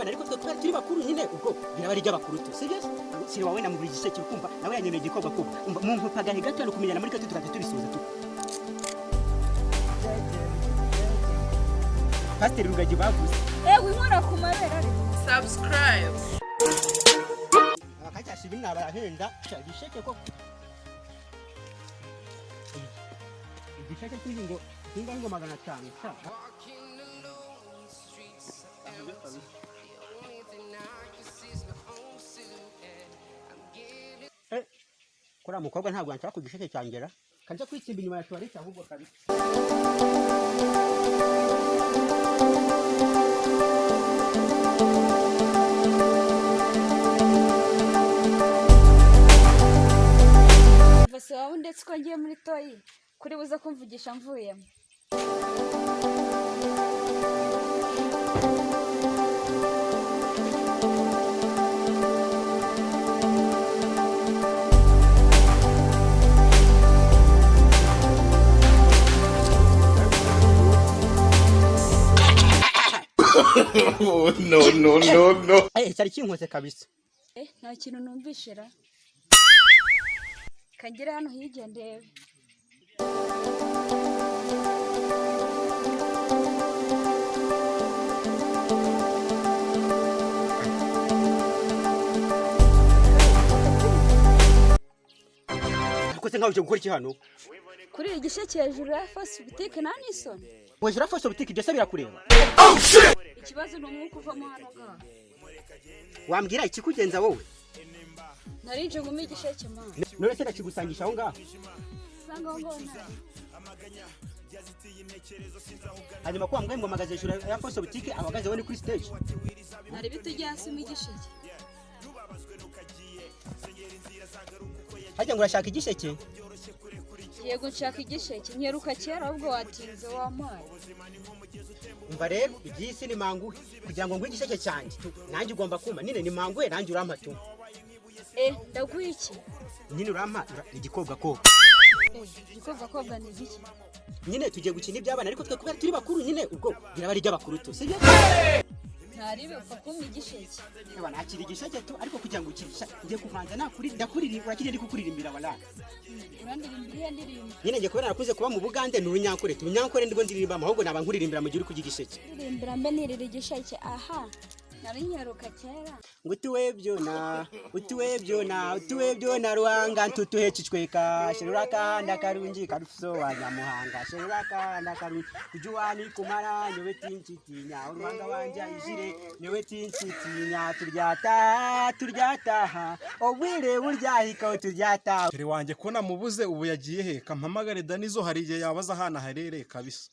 by'abana ariko twe turi bakuru nyine ubwo biraba ari by'abakuru tu sibyo siri wawe namugura igiseke ukumva nawe yanyemeye igikobwa ko mu mpagahe gato no kumenyana muri gato tukajya tubisubiza tu Pastor Rugagi bavuze winkora ku mabera ari subscribe abakacyasha ibintu abarahenda igisheke ko igisheke cy'ingo kinga ngo 500 kora mukobwa ntabwo anshaka ku gisheke cyangera kanje kwitsimba inyuma ya toilette ahubwo kabi bose wawe ndetse ko ngiye muri toyi kuri buza kumvugisha mvuyemo no. Cyari kinkose kabisa. Nta kintu numvishira. Kagera hano higendeye. Ukoze nkaho cyo gukora iki hano? Kuri igisheke hejuru ya Force Boutique nta n'isoni. Wejura Force Boutique byose birakureba. Oh shit. Ikibazo ni umwuka uvamo hano ga. Wambwira ikikugenza wowe? Narinje ngumi igisheke ma. None se nakigusangisha aho ngaho? Sanga aho ngona. Hanyuma ko wambwiye ngo magaze hejuru ya Force Boutique abagaze wone kuri stage. Nari bitujye hasi mu igisheke. Hajya ngo urashaka igisheke? Yego nshaka igisheke nyeruka kera ahubwo watinze wamaye. Umva rero igisi ni manguhe kugira ngo ngwe igisheke cyanjye nanjye ugomba kuma nine ni manguhe nanjye urampa tu. Ndaguha iki? Nyine urampa igikobwa ko. Igikobwa ni iki? Nyine tugiye gukina iby'abana ariko twe kubera turi bakuru nyine ubwo biraba ari by'abakuru tu sibyo? Ntaribe upfa kumpa igisheke. Aba nakiri igisheke tu ariko kugira ngo ukibisha ngiye kuvanza ndakuririmba kiri kuririmbira wala. Urandirimbira ndirimba. Nyine ngiye kubera nakuze kuba mu Bugande n'urunyankore tunyankore ndigo ndirimba ahubwo naba nkuririmbira mu gihe uri kugigisheke. Ndirimbira mbe nirira igisheke aha. Narinyaruka kera. Utuwebyo na ruhanga ntutuhecicweka sherura kanda karungi karuso wa nyamuhanga sherura kanda karungi kujuwani kumara nyewe tinchitinya uruhanga wanja ijire nyewe tinchitinya turyata obwire buryahika turyata Turi wanje ko namubuze ubu yagiye he kampamagare Danizo hari igihe yabaza hana harere kabisa.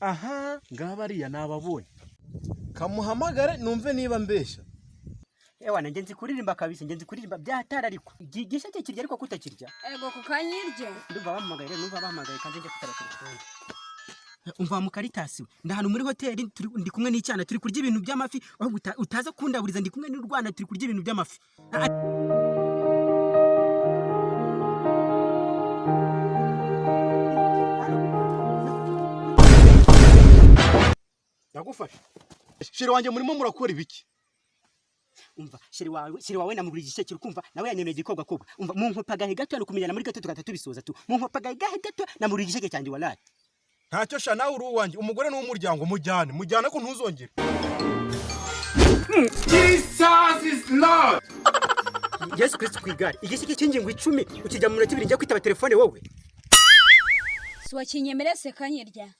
Aha ngabariya nababonye kamuhamagare numve niba mbesha. Ewa nanjye nzi kuririmba kabisa ngenzi kuririmba byatara ariko igisheke kirya ariko kutakirya kukanyirye ndumva bahamagaye kandi nje kutara telefone. Umva mu Karitasi ndahano muri hoteli ndi kumwe n'icyana turi kurya ibintu by'amafi aho utaza kundaburiza ndi kumwe n'u Rwanda turi kurya ibintu by'amafi. Nagufasha. Shiri wanje murimo murakora ibiki? Umva shiri wawe namugura igisheke ukumva nawe yanyemeye igikobwa kobwa. Umva mu mpagahe gato no kumenyana muri gato tukata tubisoza tu. Mu mpagahe gato namugura igisheke cyanjye walati. Ntacyo sha nawe uru wanje umugore n'umuryango mujyane ko ntuzongera. Jesus is Lord. Yesu Kristo kwigari igisheke cy'ingingo 10 ukijya mu minota 2 njya kwitaba telefone wowe. Suwa kinyemerese kanyirya.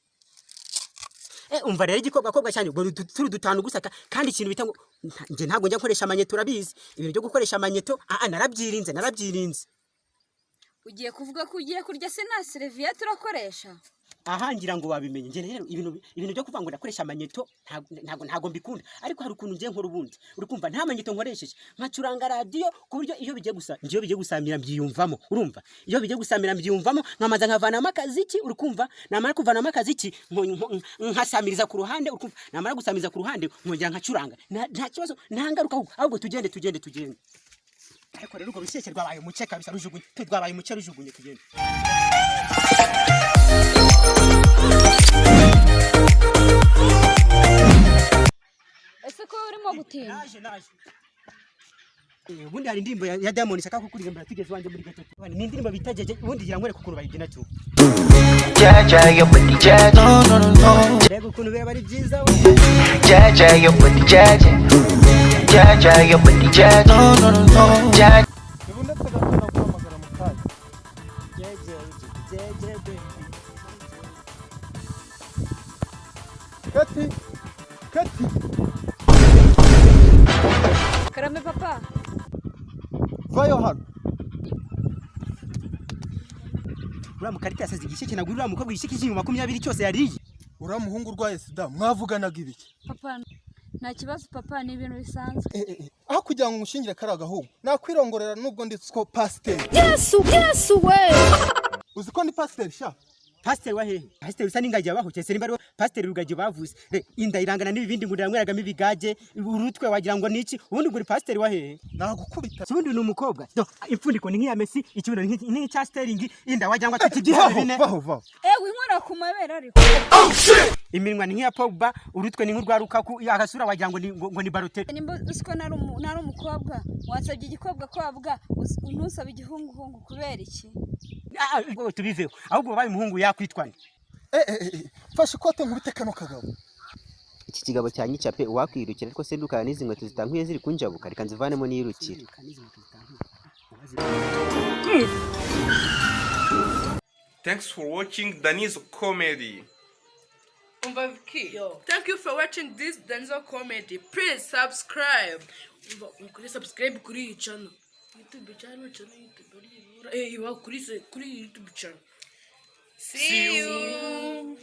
Umva rero igikobwa cyane ubwo turi dutanu gusaka kandi ikintu bita ngo nje ntabwo njya nkoresha amanyeto urabizi ibintu byo gukoresha amanyeto narabyirinze. Ugiye kuvuga ko ugiye kurya se na serviette urakoresha? Aha ngira ngo wabimenye nje rero ibintu byo kuvuga ngo ndakoresha amanyeto ntago mbikunda ariko hari ukuntu nje nkora ubundi uri kumva nta manyeto nkoresheje nkacuranga radio ku buryo iyo bigiye gusamira mbyiyumvamo urumva iyo bigiye gusamira mbyiyumvamo nkamaza nkavanamo akaziki uri kumva namara kuvanamo akaziki nkasamiriza ku ruhande uri kumva namara gusamiriza ku ruhande nkongera nkacuranga nta kibazo ntangaruka ahubwo tugende ariko rero uko biseke rwabaye umuce kabisa rujugunye twabaye umuce rujugunye tugende. uratinda. naje ubundi hari indirimbo ya Diamond ishaka kukuririmbira tugeze wanje muri gatatu ni indirimbo bitajeje ubundi gira nkwereka ukuntu bayibyina cyo Jaja your body jaja rego ukuntu biba ari byiza we Jaja your body jaja Jaja your body jaja Jaja ubu ndetse gakunda guhamagara mu kanya jeje kati Karame papa. vayo hano uriya mukarita yasaze igisheke nagura uriya mukobwa igisheke cy'inyuma 20 cyose yariye uriya muhungu urwaye sida mwavuganaga ibiki Papa nta kibazo papa ni ibintu bisanzwe. aho kugira ngo ngushingire kari agahungu nakwirongorera nubwo nditse ko pasiteri Yesu we. uzi ko ni pasiteri sha pasiteri wa hehe pasiteri usa n'ingagi yabahuke se nimba ari pasiteri rugagi bavuze inda irangana n'ibindi ngurira mweragamo ibigage urutwe wagira ngo niki ubundi nguri pasiteri wa hehe nagukubita ubundi ni umukobwa impfundiko ni nk'iya Messi ikibuno ni nk'icya Sterling inda wagira ngo atibyiha bine vaho Winkora ku mabere ariko. iminwa ni nk'iya Pogba urutwe ni nk'urwa Lukaku agasura wagira ngo ni Balotelli Nimba usiko nari umukobwa wansabye igikobwa kwabwa untusaba igihunguhungu kubera iki? tubiveho ahubwo babaye umuhungu yakwitwanye fashe ikote nkubite kano kagabo iki kigabo cyanyica pe wakwirukira ariko se ndukana n'izi nkweto zitankuye ziri kunjabuka reka nzivanemo nirukire Thanks for watching Danizo Comedy. Thank you for watching this Denzel comedy. Please subscribe. Subscribe kuri iyi channel. YouTube channel YouTube. Kuri YouTube channel. See you.